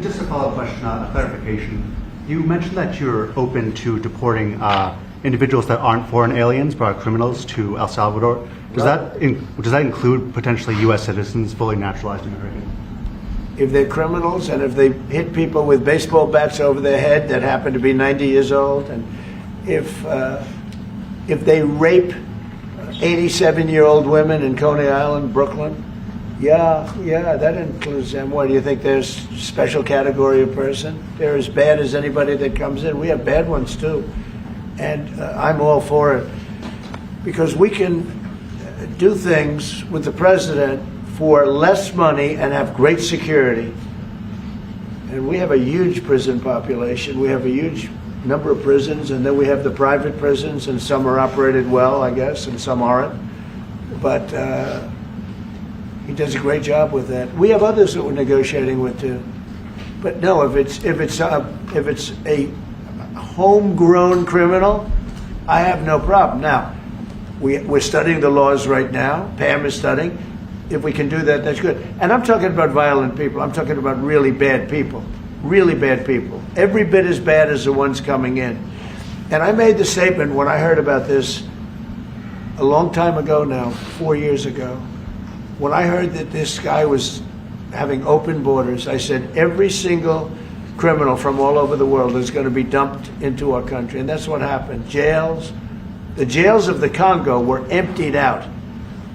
Just a follow-up question, a clarification. You mentioned that you're open to deporting individuals that aren't foreign aliens but are criminals to El Salvador. Does that include potentially U.S. citizens, fully naturalized Americans? If they're criminals and if they hit people with baseball bats over their head that happen to be 90 years old, and if they rape 87-year-old women in Coney Island, Brooklyn, yeah, that includes them. What do you think? There's a special category of person? They're as bad as anybody that comes in. We have bad ones too, and I'm all for it because we can do things with the president for less money and have great security. And we have a huge prison population. We have a huge number of prisons, and then we have the private prisons, and some are operated well, I guess, and some aren't. But he does a great job with that. We have others that we're negotiating with too. But no, if it's a homegrown criminal, I have no problem. Now, we're studying the laws right now. Pam is studying. If we can do that, that's good. And I'm talking about violent people. I'm talking about really bad people. Really bad people. Every bit as bad as the ones coming in. And I made the statement when I heard about this a long time ago now, 4 years ago. When I heard that this guy was having open borders, I said every single criminal from all over the world is going to be dumped into our country. And that's what happened. The jails of the Congo were emptied out.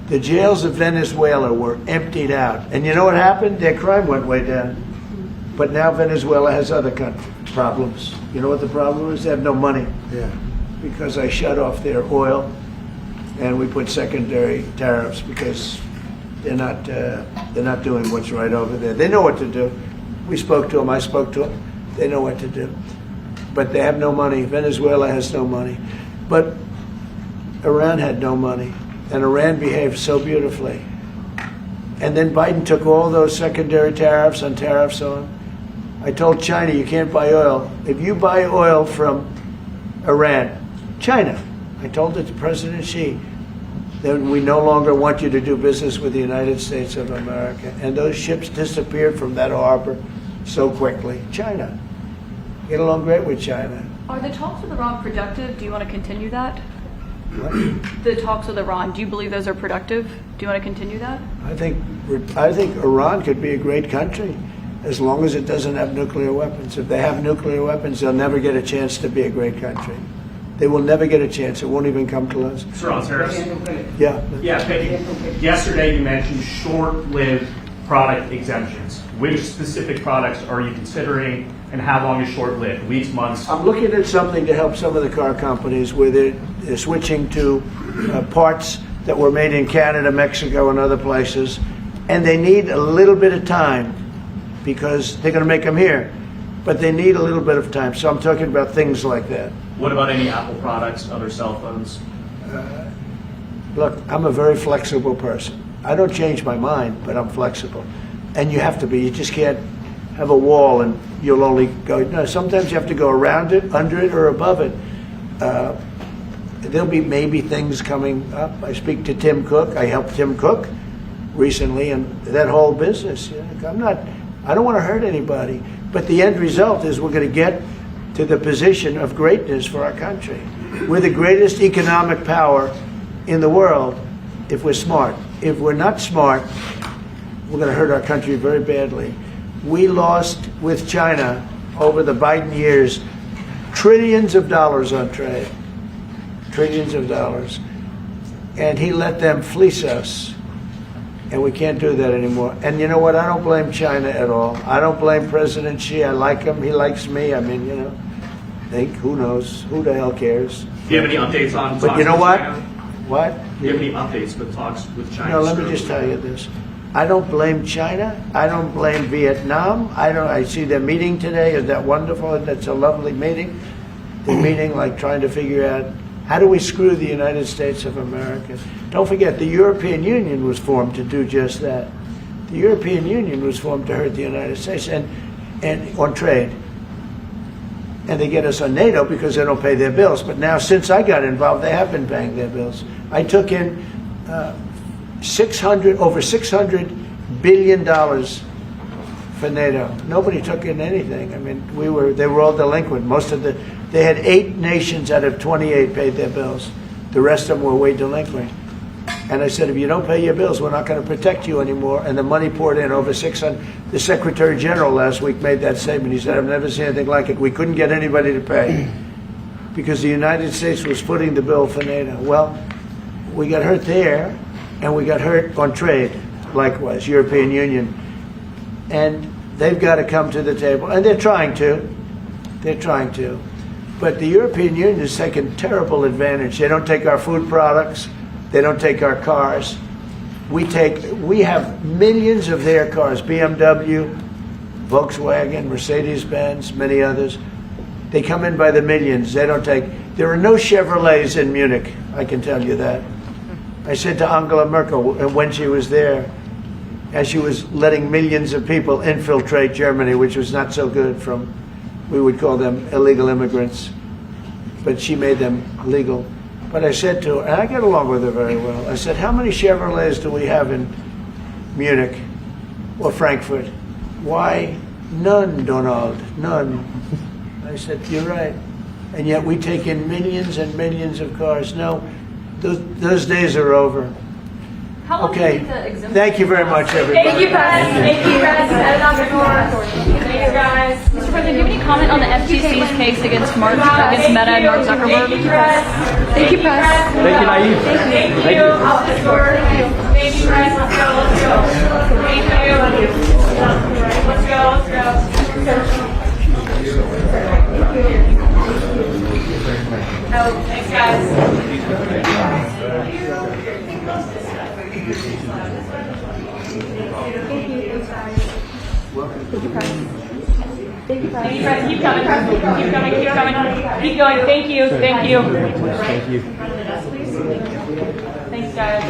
The jails of Venezuela were emptied out. And you know what happened? Their crime went way down. But now Venezuela has other problems. You know what the problem is? They have no money. Yeah. Because I shut off their oil, and we put secondary tariffs because they're not doing what's right over there. They know what to do. We spoke to them. I spoke to them. They know what to do. But they have no money. Venezuela has no money. But Iran had no money. And Iran behaved so beautifully. And then Biden took all those secondary tariffs on tariffs on. I told China, you can't buy oil. If you buy oil from Iran, China, I told it to President Xi, then we no longer want you to do business with the United States of America. And those ships disappeared from that harbor so quickly. China. Get along great with China. Are the talks with Iran productive? Do you want to continue that? What? The talks with Iran, do you believe those are productive? Do you want to continue that? I think Iran could be a great country as long as it doesn't have nuclear weapons. If they have nuclear weapons, they'll never get a chance to be a great country. They will never get a chance. It won't even come close. Sir, on Harris. Yeah. Yeah, thank you. Yesterday you mentioned short-lived product exemptions. Which specific products are you considering, and how long is short-lived? Weeks, months? I'm looking at something to help some of the car companies where they're switching to parts that were made in Canada, Mexico, and other places. And they need a little bit of time because they're going to make them here. But they need a little bit of time. So I'm talking about things like that. What about any Apple products, other cell phones? Look, I'm a very flexible person. I don't change my mind, but I'm flexible. And you have to be. You just can't have a wall and you'll only go. No, sometimes you have to go around it, under it, or above it. There'll be maybe things coming up. I speak to Tim Cook. I helped Tim Cook recently, and that whole business. I don't want to hurt anybody. But the end result is we're going to get to the position of greatness for our country. We're the greatest economic power in the world if we're smart. If we're not smart, we're going to hurt our country very badly. We lost with China over the Biden years trillions of dollars on trade. Trillions of dollars. And he let them fleece us. And we can't do that anymore. And you know what? I don't blame China at all. I don't blame President Xi. I like him. He likes me. I mean, who knows? Who the hell cares? Do you have any updates on But talks you know with what? China? What? Do you have any updates with talks with China? No, let me just tell you this. I don't blame China. I don't blame Vietnam. I see their meeting today. Is that wonderful? That's a lovely meeting. They're meeting like trying to figure out how do we screw the United States of America. Don't forget, the European Union was formed to do just that. The European Union was formed to hurt the United States and on trade. And they get us on NATO because they don't pay their bills. But now, since I got involved, they have been paying their bills. I took in over $600 billion for NATO. Nobody took in anything. I mean, they were all delinquent. They had 8 nations out of 28 paid their bills. The rest of them were way delinquent. And I said, if you don't pay your bills, we're not going to protect you anymore. And the money poured in over 600. The Secretary General last week made that statement. He said, I've never seen anything like it. We couldn't get anybody to pay because the United States was footing the bill for NATO. Well, we got hurt there, and we got hurt on trade, likewise, European Union. And they've got to come to the table. And they're trying to. They're trying to. But the European Union has taken terrible advantage. They don't take our food products. They don't take our cars. We have millions of their cars, BMW, Volkswagen, Mercedes-Benz, many others. They come in by the millions. They don't take. There are no Chevrolets in Munich, I can tell you that. I said to Angela Merkel when she was there, as she was letting millions of people infiltrate Germany, which was not so good we would call them illegal immigrants, but she made them legal. But I said to her, and I get along with her very well, I said, how many Chevrolets do we have in Munich or Frankfurt? Why, none, Donald, none. I said, you're right. And yet we take in millions and millions of cars. No, those days are over. Okay, thank you very much, everybody. Thank you, Press. Thank you, Press. Thank you, guys. Mr. President, do you have any comment on the FTC's case against Meta and Mark Zuckerberg? Thank you, Press. Thank you, Nayib. Thank you. Thank you, Press. Let's go. Thank you. Let's go. Oh, thanks, guys. Thank you, Press. Keep coming. Keep going. Thank you. Thank you. Thanks, guys.